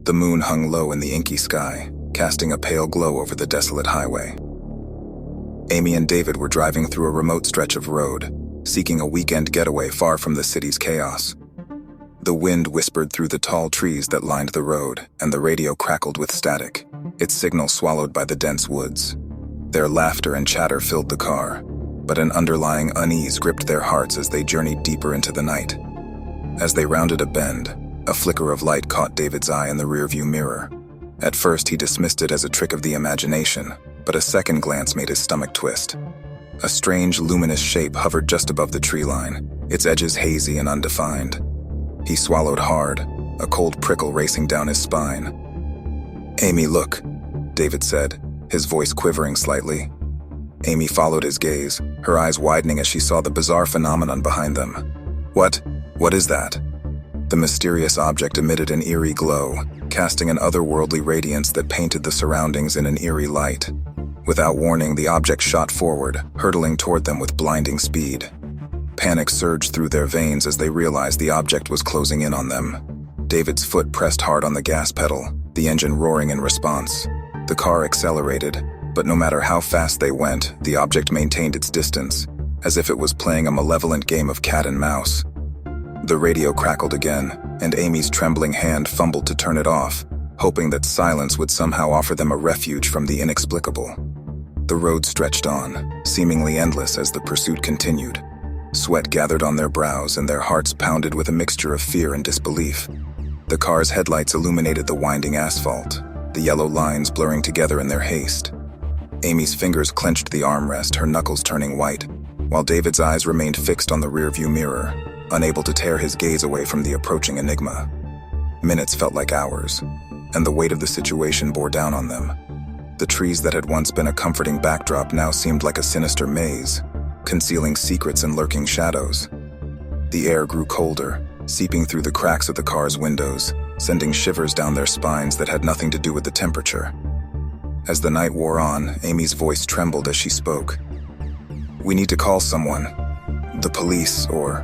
The moon hung low in the inky sky, casting a pale glow over the desolate highway. Amy and David were driving through a remote stretch of road, seeking a weekend getaway far from the city's chaos. The wind whispered through the tall trees that lined the road, and the radio crackled with static, its signal swallowed by the dense woods. Their laughter and chatter filled the car, but an underlying unease gripped their hearts as they journeyed deeper into the night. As they rounded a bend, a flicker of light caught David's eye in the rearview mirror. At first, he dismissed it as a trick of the imagination, but a second glance made his stomach twist. A strange, luminous shape hovered just above the tree line, its edges hazy and undefined. He swallowed hard, a cold prickle racing down his spine. "Amy, look," David said, his voice quivering slightly. Amy followed his gaze, her eyes widening as she saw the bizarre phenomenon behind them. What is that?" The mysterious object emitted an eerie glow, casting an otherworldly radiance that painted the surroundings in an eerie light. Without warning, the object shot forward, hurtling toward them with blinding speed. Panic surged through their veins as they realized the object was closing in on them. David's foot pressed hard on the gas pedal, the engine roaring in response. The car accelerated, but no matter how fast they went, the object maintained its distance, as if it was playing a malevolent game of cat and mouse. The radio crackled again, and Amy's trembling hand fumbled to turn it off, hoping that silence would somehow offer them a refuge from the inexplicable. The road stretched on, seemingly endless as the pursuit continued. Sweat gathered on their brows and their hearts pounded with a mixture of fear and disbelief. The car's headlights illuminated the winding asphalt, the yellow lines blurring together in their haste. Amy's fingers clenched the armrest, her knuckles turning white, while David's eyes remained fixed on the rearview mirror, unable to tear his gaze away from the approaching enigma. Minutes felt like hours, and the weight of the situation bore down on them. The trees that had once been a comforting backdrop now seemed like a sinister maze, concealing secrets and lurking shadows. The air grew colder, seeping through the cracks of the car's windows, sending shivers down their spines that had nothing to do with the temperature. As the night wore on, Amy's voice trembled as she spoke. "We need to call someone. The police, or..."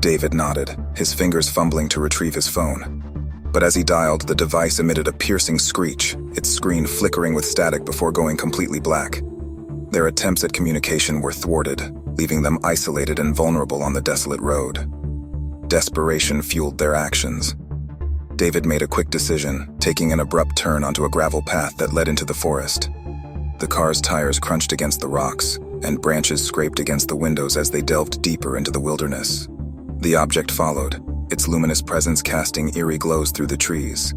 David nodded, his fingers fumbling to retrieve his phone. But as he dialed, the device emitted a piercing screech, its screen flickering with static before going completely black. Their attempts at communication were thwarted, leaving them isolated and vulnerable on the desolate road. Desperation fueled their actions. David made a quick decision, taking an abrupt turn onto a gravel path that led into the forest. The car's tires crunched against the rocks, and branches scraped against the windows as they delved deeper into the wilderness. The object followed, its luminous presence casting eerie glows through the trees.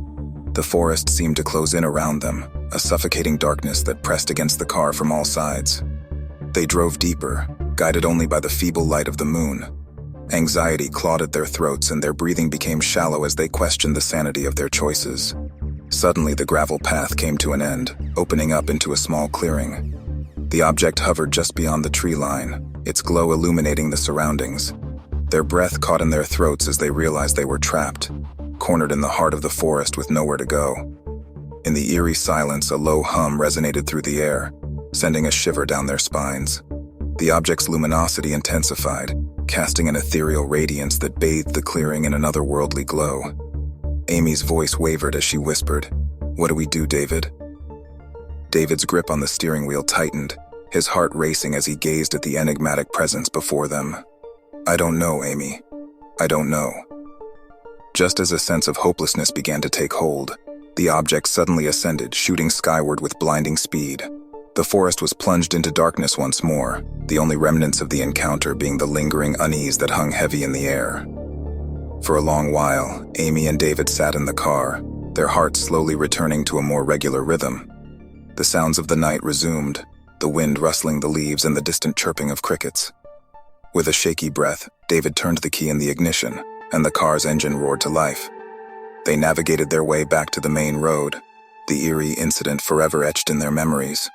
The forest seemed to close in around them, a suffocating darkness that pressed against the car from all sides. They drove deeper, guided only by the feeble light of the moon. Anxiety clawed at their throats and their breathing became shallow as they questioned the sanity of their choices. Suddenly, the gravel path came to an end, opening up into a small clearing. The object hovered just beyond the tree line, its glow illuminating the surroundings. Their breath caught in their throats as they realized they were trapped, cornered in the heart of the forest with nowhere to go. In the eerie silence, a low hum resonated through the air, sending a shiver down their spines. The object's luminosity intensified, casting an ethereal radiance that bathed the clearing in an otherworldly glow. Amy's voice wavered as she whispered, "What do we do, David?" David's grip on the steering wheel tightened, his heart racing as he gazed at the enigmatic presence before them. "I don't know, Amy. I don't know." Just as a sense of hopelessness began to take hold, the object suddenly ascended, shooting skyward with blinding speed. The forest was plunged into darkness once more, the only remnants of the encounter being the lingering unease that hung heavy in the air. For a long while, Amy and David sat in the car, their hearts slowly returning to a more regular rhythm. The sounds of the night resumed, the wind rustling the leaves and the distant chirping of crickets. With a shaky breath, David turned the key in the ignition, and the car's engine roared to life. They navigated their way back to the main road, the eerie incident forever etched in their memories.